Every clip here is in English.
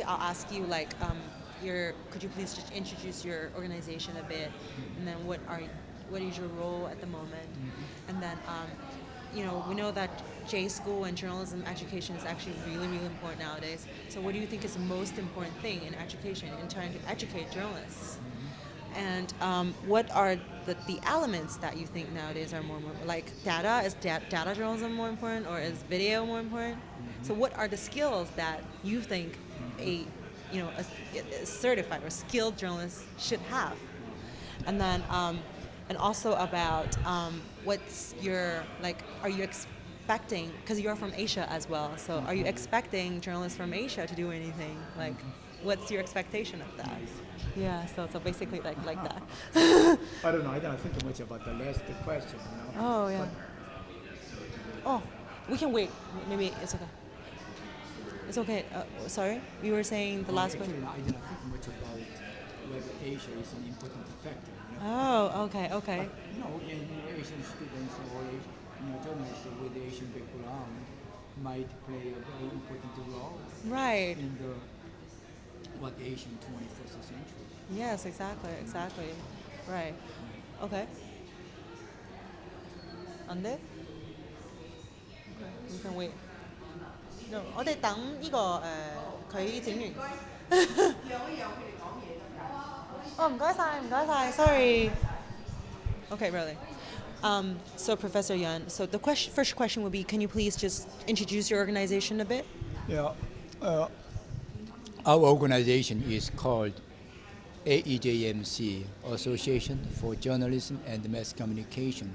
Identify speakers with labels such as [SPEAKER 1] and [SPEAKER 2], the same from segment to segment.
[SPEAKER 1] I'll ask you like, could you please just introduce your organization a bit, and then what is your role at the moment, and then we know that J school and journalism education is actually really, really important nowadays. So what do you think is the most important thing in education in trying to educate journalists? And what are the elements that you think nowadays are more like data? Is data journalism more important, or is video more important? So what are the skills that you think a certified or skilled journalist should have? And then and also about what's your are you expecting, because you're from Asia as well, so are you expecting journalists from Asia to do anything, like what's your expectation of that? Yeah, so basically like that.
[SPEAKER 2] I don't know. I don't think much about the last question.
[SPEAKER 1] Oh yeah. Oh, we can wait. Maybe it's okay. It's okay. Sorry, you were saying the last
[SPEAKER 2] Actually,
[SPEAKER 1] question.
[SPEAKER 2] I don't think much about whether Asia is an important factor.
[SPEAKER 1] Oh, okay, okay.
[SPEAKER 2] But, Asian students or journalists with Asian background might play a very important role
[SPEAKER 1] Right.
[SPEAKER 2] in the Asian 21st century.
[SPEAKER 1] Yes, exactly. Right. Okay. 안 돼? Okay, we can wait. No, 我哋等呢個佢整完。唔該晒 sorry. Okay, really. So Professor Yuan, so the first question would be, can you please just introduce your organization a bit?
[SPEAKER 3] Yeah, our organization is called AEJMC, Association for Journalism and Mass Communication,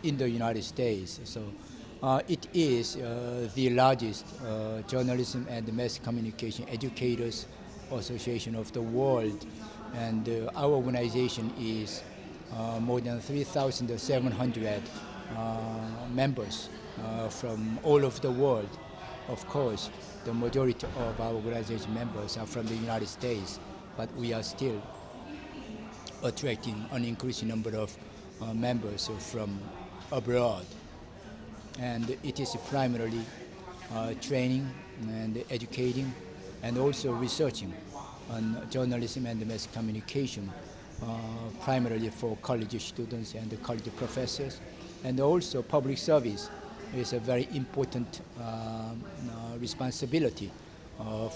[SPEAKER 3] in the United States. So it is the largest journalism and mass communication educators association of the world, and our organization is more than 3,700 members from all over the world. Of course, the majority of our organization members are from the United States, but we are still attracting an increasing number of members from abroad. And it is primarily training and educating and also researching on journalism and mass communication, primarily for college students and college professors. And also public service is a very important responsibility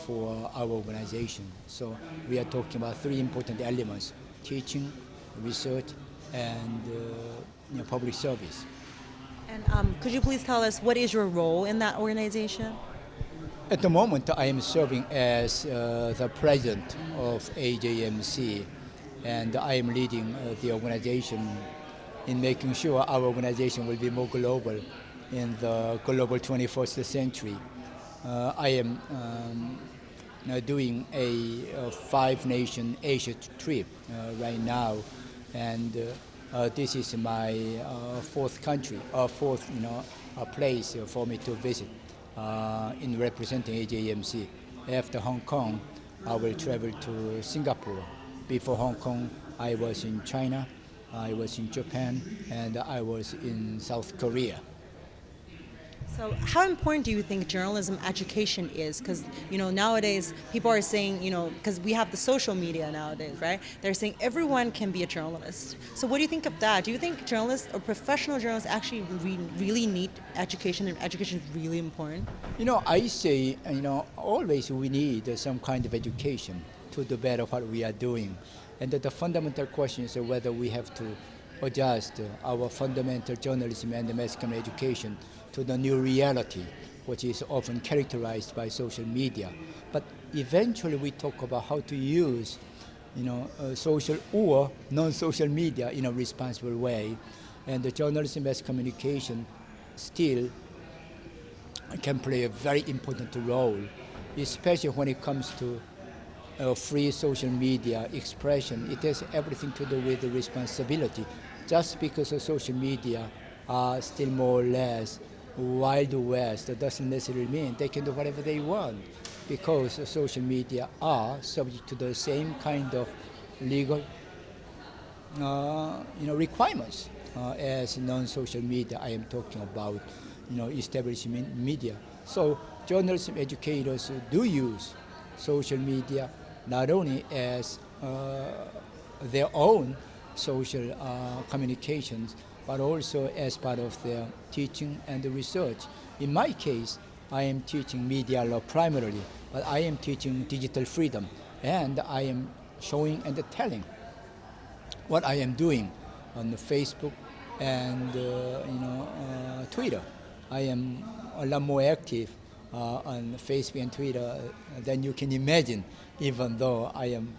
[SPEAKER 3] for our organization. So we are talking about three important elements: teaching, research, and public service.
[SPEAKER 1] And could you please tell us what is your role in that organization?
[SPEAKER 3] At the moment, I am serving as the president of AJMC, and I am leading the organization in making sure our organization will be more global in the global 21st century. I am now doing a five-nation Asia trip right now, and this is my fourth place for me to visit in representing AJMC. After Hong Kong, I will travel to Singapore. Before Hong Kong, I was in China, I was in Japan, and I was in South Korea.
[SPEAKER 1] So how important do you think journalism education is? Because, nowadays people are saying, because we have the social media nowadays, right? They're saying everyone can be a journalist. So what do you think of that? Do you think journalists or professional journalists actually really need education, and education is really important?
[SPEAKER 3] I say, always we need some kind of education to do better what we are doing. And the fundamental question is whether we have to adjust our fundamental journalism and mass communication education to the new reality, which is often characterized by social media. But eventually we talk about how to use social or non-social media in a responsible way. And the journalism mass communication still can play a very important role, especially when it comes to free social media expression. It has everything to do with the responsibility. Just because the social media are still more or less Wild West, that doesn't necessarily mean they can do whatever they want, because the social media are subject to the same kind of legal requirements as non-social media. I am talking about established media. So journalism educators do use social media not only as their own social communications, but also as part of their teaching and research. In my case, I am teaching media law primarily, but I am teaching digital freedom, and I am showing and telling what I am doing on Facebook and Twitter. I am a lot more active on Facebook and Twitter than you can imagine, even though I am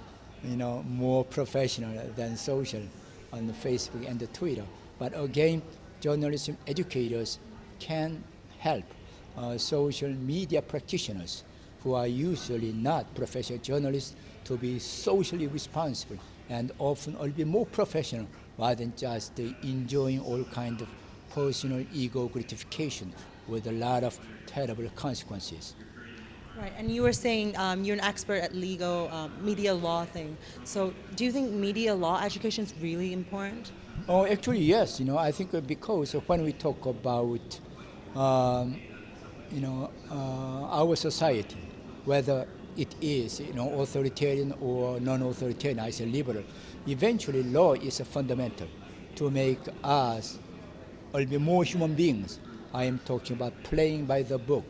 [SPEAKER 3] more professional than social on Facebook and Twitter. But again, journalism educators can help social media practitioners who are usually not professional journalists to be socially responsible and often a little bit more professional rather than just enjoying all kind of personal ego gratification with a lot of terrible consequences.
[SPEAKER 1] Right, and you were saying you're an expert at legal media law thing. So do you think media law education is really important?
[SPEAKER 3] Oh, actually, yes. I think because when we talk about our society, whether it is authoritarian or non-authoritarian, I say liberal, eventually law is a fundamental to make us a little bit more human beings. I am talking about playing by the book,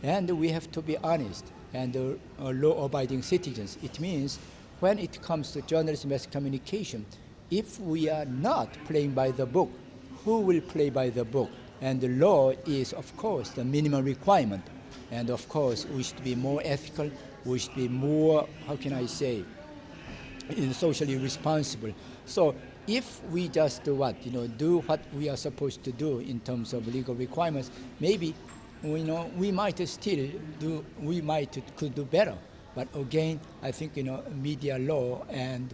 [SPEAKER 3] and we have to be honest and law-abiding citizens. It means when it comes to journalism as communication, if we are not playing by the book, who will play by the book? And the law is, of course, the minimum requirement. And of course, we should be more ethical, we should be more, how can I say, socially responsible. So if we just do what we are supposed to do in terms of legal requirements, maybe we might could do better. But again, I think media law and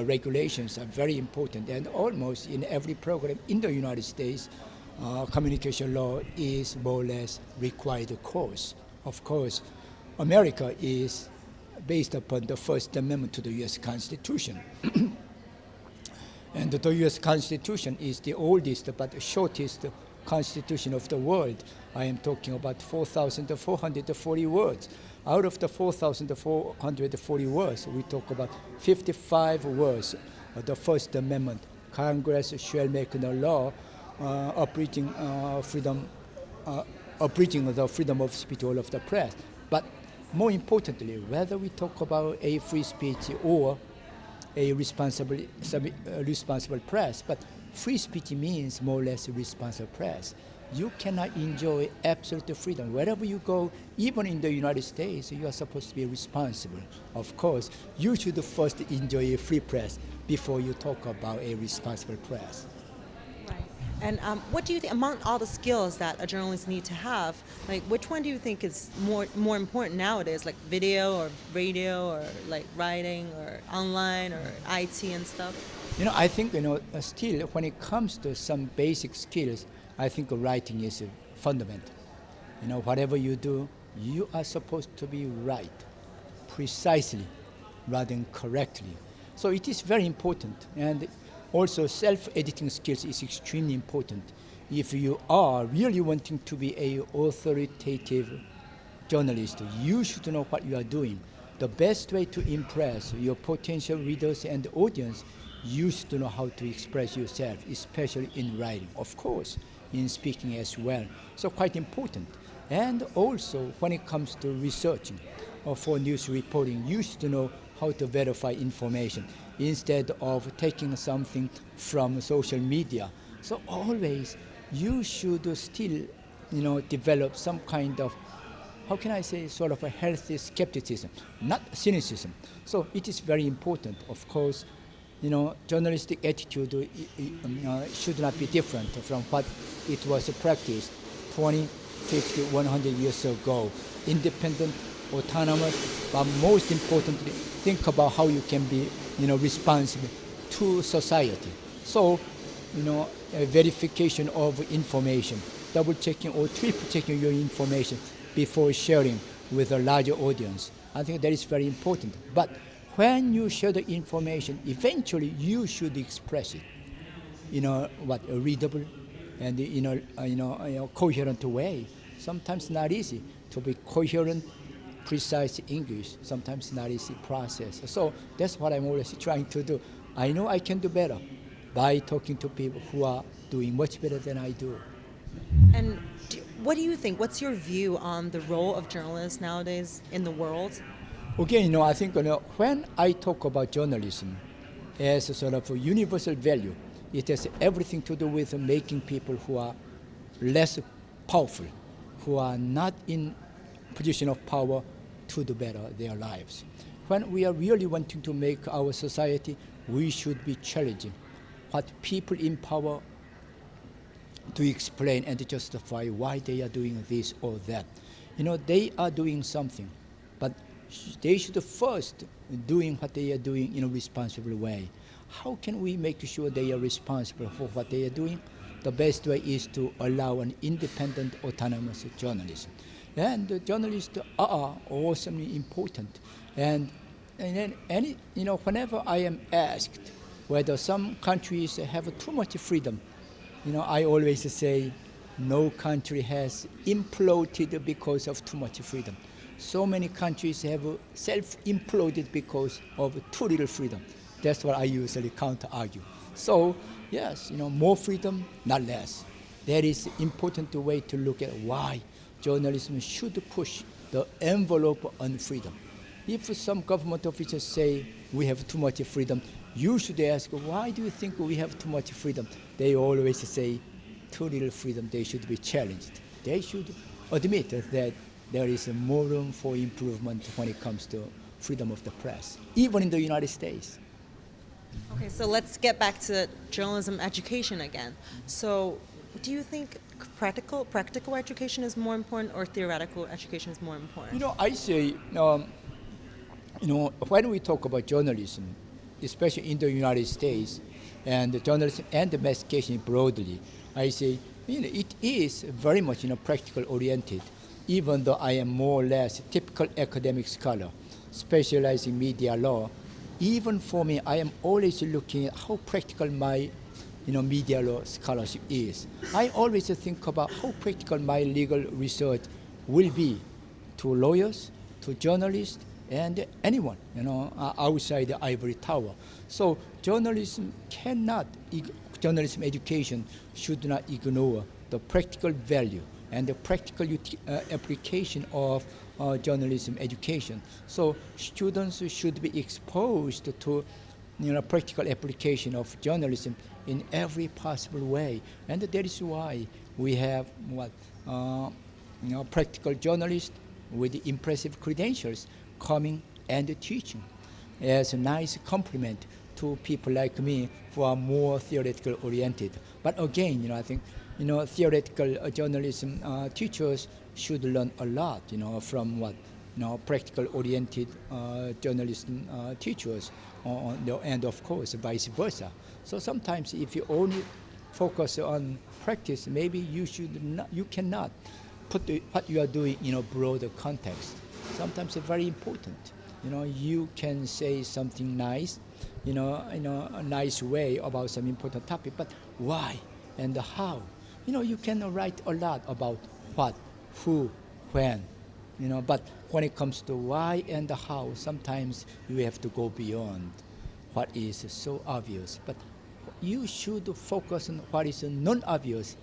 [SPEAKER 3] regulations are very important, and almost in every program in the United States, communication law is more or less required course. Of course, America is based upon the First Amendment to the U.S. Constitution. And the U.S. Constitution is the oldest but shortest constitution of the world. I am talking about 4,440 words. Out of the 4,440 words, we talk about 55 words of the First Amendment. Congress shall make no law abridging the freedom of speech or of the press. But more importantly, whether we talk about a free speech or a responsible press, but free speech means more or less a responsible press. You cannot enjoy absolute freedom. Wherever you go, even in the United States, you are supposed to be responsible. Of course, you should first enjoy a free press before you talk about a responsible press.
[SPEAKER 1] Right. And what do you think, among all the skills that a journalist need to have, like which one do you think is more important nowadays, like video or radio or like writing or online or IT and stuff?
[SPEAKER 3] I think, still when it comes to some basic skills, I think writing is fundamental. Whatever you do, you are supposed to be right, precisely, rather than correctly. So it is very important. And also self-editing skills is extremely important. If you are really wanting to be an authoritative journalist, you should know what you are doing. The best way to impress your potential readers and audience, you should know how to express yourself, especially in writing. Of course, in speaking as well. So quite important. And also, when it comes to researching or for news reporting, you should know how to verify information instead of taking something from social media. So always, you should still, develop some kind of, how can I say, sort of a healthy skepticism, not cynicism. So it is very important, of course. Journalistic attitude should not be different from what it was practiced 20, 50, 100 years ago. Independent, autonomous, but most importantly, think about how you can be, responsible to society. So, a verification of information, double checking or triple checking your information before sharing with a larger audience. I think that is very important. But when you share the information, eventually you should express it in a readable and coherent way. Sometimes not easy. to be coherent, precise English, sometimes not easy process. So that's what I'm always trying to do. I know I can do better by talking to people who are doing much better than I do.
[SPEAKER 1] And what do you think? What's your view on the role of journalists nowadays in the world?
[SPEAKER 3] Again, I think when I talk about journalism as a sort of a universal value, it has everything to do with making people who are less powerful, who are not in position of power, to do better their lives. When we are really wanting to make our society, we should be challenging what people in power to explain and to justify why they are doing this or that. They are doing something, but they should first doing what they are doing in a responsible way. How can we make sure they are responsible for what they are doing? The best way is to allow an independent, autonomous journalism. And the journalists are awesomely important. And then whenever I am asked whether some countries have too much freedom, I always say no country has imploded because of too much freedom. So many countries have self-imploded because of too little freedom. That's what I usually counter-argue. So, yes, more freedom, not less. That is important way to look at why journalism should push the envelope on freedom. If some government officials say we have too much freedom, you should ask, why do you think we have too much freedom? They always say too little freedom, they should be challenged. They should admit that there is more room for improvement when it comes to freedom of the press, even in the United States.
[SPEAKER 1] Okay, so let's get back to journalism education again. So, do you think practical education is more important, or theoretical education is more important?
[SPEAKER 3] I say, when we talk about journalism, especially in the United States, and the journalism and the mass education broadly, I say, it is very much practical oriented. Even though I am more or less a typical academic scholar, specializing in media law, even for me, I am always looking at how practical my media law scholarship is. I always think about how practical my legal research will be to lawyers, to journalists, and anyone, outside the ivory tower. So journalism education should not ignore the practical value and the practical application of journalism education. So students should be exposed to practical application of journalism in every possible way. And that is why we have practical journalists with impressive credentials coming and teaching as a nice compliment to people like me who are more theoretical oriented. But again, I think theoretical journalism teachers should learn a lot, from practical oriented journalism teachers, and of course vice versa. So sometimes if you only focus on practice, maybe you cannot put what you are doing in a broader context. Sometimes it's very important. You can say something nice, a nice way about some important topic, but why and how? You can write a lot about what, who, when, but when it comes to why and how, sometimes you have to go beyond what is so obvious. But you should focus on what is non-obvious